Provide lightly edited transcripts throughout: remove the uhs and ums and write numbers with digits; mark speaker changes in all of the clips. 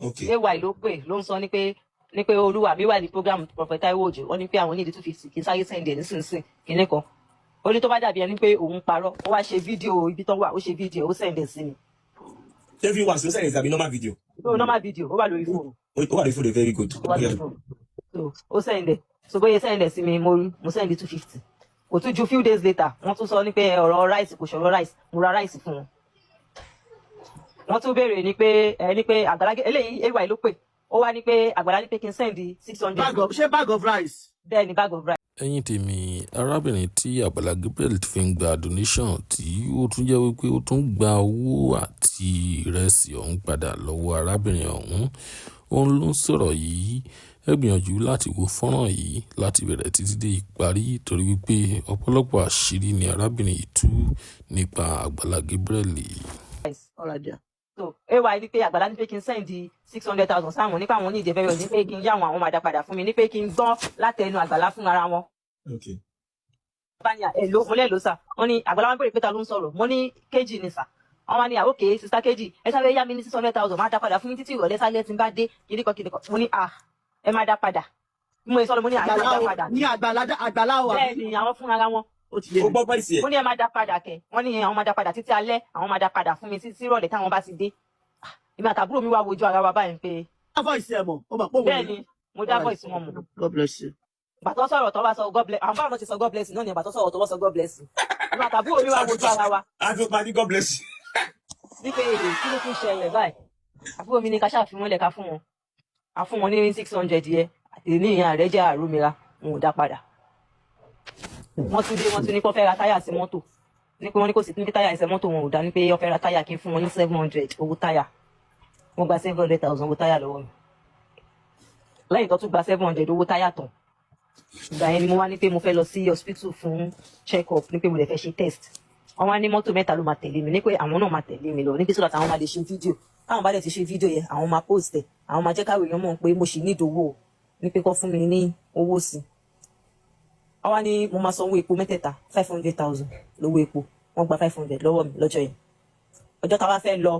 Speaker 1: ay ló pè ló ń sọ ní pé olúwa mi wà ní program Prophet Taiwo Òjó ó ní pé àwọn nídìí 250 kí n sáré sẹ́ndẹ̀ nísinsìnyí kíní kan ó ní tó bá dàbí ẹni pé òun parọ́ ó wá ṣe fídíò ibi tó wà ó ṣe fídíò ó sẹ́ndẹ̀ sí mi.
Speaker 2: ṣé fi wà sí sẹ́ndẹ̀ tàbí normal video?
Speaker 1: Normal video ó wà lórí fóònù.
Speaker 2: ó wà lórí fóònù very good.
Speaker 1: ó sẹ́ndẹ̀ so bóyá sẹ́ndẹ̀ sí mi mo sẹ́ndẹ̀ 250 kò tún ju few days later wọ́n tún sọ ní pé ọ̀rọ̀ rice kò ṣọ̀rọ̀ rice mo ra rice fún wọn. wọ́n tún béèrè ní pé Àgbàlá eléyìí ay ló pè ó wá ní pé Àgbàlá ní pé kí n sẹ́ndì 600.
Speaker 3: ṣé bag of rice.
Speaker 1: bẹ́ẹ̀ ni bag of rice.
Speaker 4: ẹ̀yin tèmi arábìnrin tí Àgbàlá Gabriel fi ń gba donation tí ó tún jẹ́ wípé ó tún gba owó àti ìrẹsì ọ̀hún padà lọ́wọ́ arábìnrin ọ̀hún òun ló ń sọ̀rọ̀ yìí ẹ gbìyànjú láti wo fọ́nrán yìí láti bẹ̀rẹ̀ títí dé ìparí torí wípé ọ̀pọ̀lọpọ̀ àṣírí ni arábìnrin yìí tú nípa Àgbàlá Gabriel yìí.
Speaker 1: so ay ní pé Àgbàlá ní pé kí n sẹ́ndì 600,000 sáwọn nípa àwọn oníjẹ fẹ́rẹ̀ ní pé kí n yá àwọn máa dá padà fún mi ní pé kí n gbọ́ látẹnu Àgbàlá fún ara wọn. báyà èlò mo lẹ́ẹ̀ló sà wọ́n ní Àgbàlá wọn bèrè pé ta ló ń sọ̀rọ̀ mo ní kejì ni sà wọ́n wá ní àwòké sista kejì ẹ sáré yá mi ní 600,000 máa dá padà fún mi títí ìrọ̀lẹ́ sálẹ̀ tí n bá dé kìnnìkan mo ní ẹ máa dá padà bí mo sọ lọ mo ní àyè dá padà.
Speaker 3: ní Àgbàlá wa.
Speaker 1: bẹ́ẹ̀ ni àwọn fúnra wọn.
Speaker 2: ó gbọ́ pẹ́ sí ẹ̀.
Speaker 1: mo ní ẹ máa dá padà kẹ wọ́n ní àwọn máa dá padà títí alẹ́ àwọn máa dá padà fún mi títí ìrọ̀lẹ́ táwọn bá ti dé. èmi àtàbúrò mi wá wojú ara wa báyìí pé.
Speaker 3: voice ẹ mọ̀ ó mà pọ̀ wọ́n.
Speaker 1: bẹ́ẹ̀ ni mo dá voice wọn mọ̀.
Speaker 3: God bless you.
Speaker 1: bàtọ́ sọ̀rọ̀ tó bá sọ God bless àwọn báwọn ti sọ God bless náà ni bàtọ́ sọ̀rọ̀ tó wọ́n sọ God bless. èmi àtàbúrò mi wá wojú ara wa.
Speaker 2: a fi pa ní God bless you.
Speaker 1: wípé èdè kí ló tún ṣẹlẹ̀ báyìí àbúrò mi ní ká ṣàfihàn lẹ̀ ká fún wọn a fún wọn ní 600 yẹ àti ní ìyá rẹ̀ jẹ́ àrùmíra wọn ò dá padà. wọ́n tún ní kó fẹ́ ra táyà sí mọ́tò ní pé wọ́n ní kò sí ní táyà ẹsẹ̀ mọ́tò wọn ò dá ní pé ó fẹ́ ra táyà kí n fún wọn ní 700 owó táyà wọ́n gba 700,000 owó táyà lọ́wọ́ mi lẹ́yìn tó tún gba 700 owó táyà tán ìgbà yẹn ni mo wá ní pé mo fẹ́ lọ sí hospital fún check up ní pé mo lè fẹ́ ṣe test wọ́n wá ní mọ́tò mẹ́ta ló máa tẹ̀lé mi ní pé àwọn náà máa tẹ̀lé mi lọ ní pé sọ́dọ̀ àwọn máa lè ṣe fídíò táwọn bá dẹ̀ ti ṣe fídíò yẹn àwọn máa post ẹ̀ àwọn máa jẹ́ káwé èèyàn mọ̀ pé mo ṣì ní ìdòwò ní pé kó fún mi ní owó sí i. wọ́n wá ní mo máa san owó epo mẹ́tẹ̀ẹ̀ta 500,000 lówó epo wọ́n gba 500 lọ́wọ́ mi lọ́jọ́ yẹn. ọjọ́ tá a wá fẹ́ lọ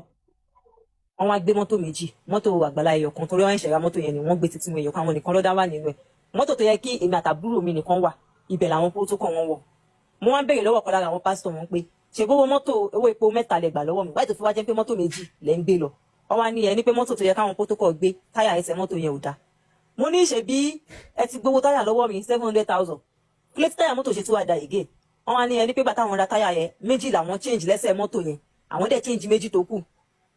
Speaker 1: wọ́n wá gbé mọ́tò méjì mọ́tò Àgbàlá ẹyọ kan torí wọ́n ń ṣẹ̀ra mọ́tò yẹn ni wọ́n gbé títí wọn ẹyọ kan àwọn nìkan lọ́dá wà nínú ẹ̀ mọ́tò tó yẹ kí èmi àtàbúrò mi nìkan wà ibẹ̀ làwọn tó kàn wọ́n wọ̀. mo wá ń béèrè lọ́wọ́ kan lára àwọn pásítọ̀ wọn pé ṣe gbówó mọ́tò owó epo mẹ́ta lẹ gbà lọ́wọ́ mi báyìí tó fi wá jẹ́ pé mọ́tò méjì lẹ́ ń gbé lọ wọ́n wá ní ẹni pé mọ́tò tó yẹ káwọn pótókọ̀ gbé táyà ẹsẹ̀ mọ́tò yẹn ò dá mo ní ṣe bí ẹ ti gbowó táyà lọ́wọ́ mi 700,000 plate táyà mọ́tò ṣe tún wá da again wọ́n wá ní ẹni pé bàtà àwọn ra táyà yẹn méjì làwọn change lẹ́sẹ̀ mọ́tò yẹn àwọn dẹ̀ change méjì tó kù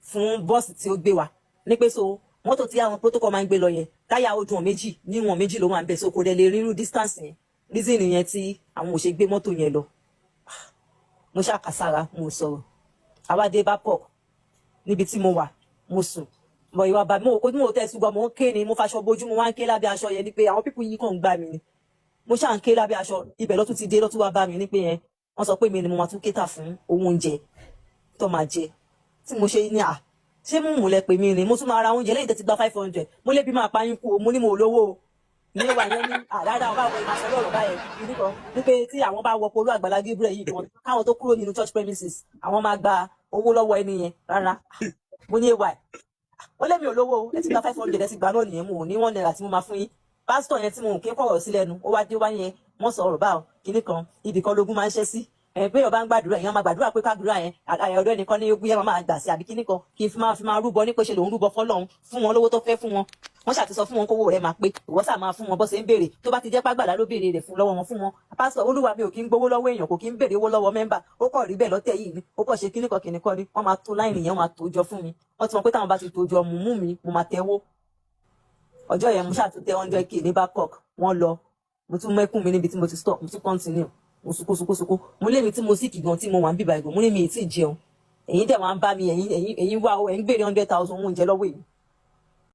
Speaker 1: fún bọ́ọ̀sì tí ó gbé wa ní pé so mọ́tò tí àwọn pótókọ̀ máa ń gbé lọ yẹn táyà ojú wọn méjì níwọ̀n méjì ló wà ń bẹ̀ so kò dẹ̀ lè rírú distance yẹn reason yẹn tí àwọn ò ṣe gbé mọ́tò yẹn lọ mo ṣàkàsára mo sọ̀rọ̀ àwádé bá pọ̀ níbi tí mo wà mo sùn bọ̀ ìwà bàbí mo kò tí mo tẹ̀ ṣùgbọ́n mo ń ké ni mo faṣọ bojú mo wá ń ké lábẹ́ aṣọ yẹn ni pé àwọn pípù yìí kàn ń gbà mí ni mo ṣáà ń ké lábẹ́ aṣọ ibẹ̀ lọ́tún ti dé lọ́tún wá bá mi ní pé yẹn wọ́n sọ pé mi ni mo máa tún kéta fún owó oúnjẹ tó máa jẹ tí mo ṣe ní ṣé mú lẹ pè mí ni mo tún máa ra oúnjẹ lẹ́yìn tẹ́tí gba 500 mo lè bí máa pa yín kú o mo ní mo lówó o ní wà yẹn ní àdáadáa ọba àwọn ìmọ̀ àṣọyọ̀ ọ̀rọ̀ báyẹn nìkan wípé tí àwọn bá wọ polú Àgbàlá Gabriel yìí kan káwọn tó kúrò nínú church premises àwọn máa gba owó lọ́wọ́ ẹni yẹn rárá mo ní ay ó lé mi ò lówó ẹ ti gba 500 ẹ ti gbà náà nìyẹn mo ò ní 1 naira tí mo máa fún yín pásítọ̀ yẹn tí mo kí ń kọ̀rọ̀ sí lẹ́nu ó wá dé wá yẹn wọ́n sọ ọ̀rọ̀ báwọn kinní kan ibì kan lógún máa ń ṣẹ́ sí pé ọba ń gbàdúrà èèyàn máa gbàdúrà pé káàdúrà yẹn ọ̀dọ̀ ẹnìkan ní ogún yẹn máa gbà sí àbí kinní kan kí n fi máa rúbọ ní pé ṣe lòun rúbọ fọ́lọ́run fún wọn lówó tó fẹ́ fún wọn wọ́n ṣàti sọ fún wọn kówó rẹ̀ máa pé ìwọ sà máa fún wọn bó ṣe ń béèrè tó bá ti jẹ́ pàgbàdá ló béèrè rẹ̀ fún lọ́wọ́ wọn fún wọn pásítọ̀ Olúwa mi ò kí ń gbowó lọ́wọ́ èèyàn kò kí ń béèrè owó lọ́wọ́ mẹ́mbà ó kọ̀ rí bẹ́ẹ̀ lọ́tẹ̀ yìí ni ó kọ̀ ṣe kíní kan ni wọ́n máa tó láìní yẹn wọ́n máa tó jọ fún mi wọ́n ti mọ̀ pé táwọn bá ti tó jọ mú mi mo máa tẹ́wó ọjọ́ yẹn mo ṣàtúntẹ́ 100k ní Babcock wọ́n lọ mo tún mẹ́kún mi níbi tí mo ti stop mo tún continue mo sunkún mo lé mi tí mo sì kìgan tí mo wà ń bíbá ìgbọ̀n mo ní mi ì tí ì jẹun ẹ̀yin dẹ̀ wá ń bá mi ẹ̀yin wá o ẹ̀yin gbèrè 100,000 oúnjẹ lọ́wọ́ èmi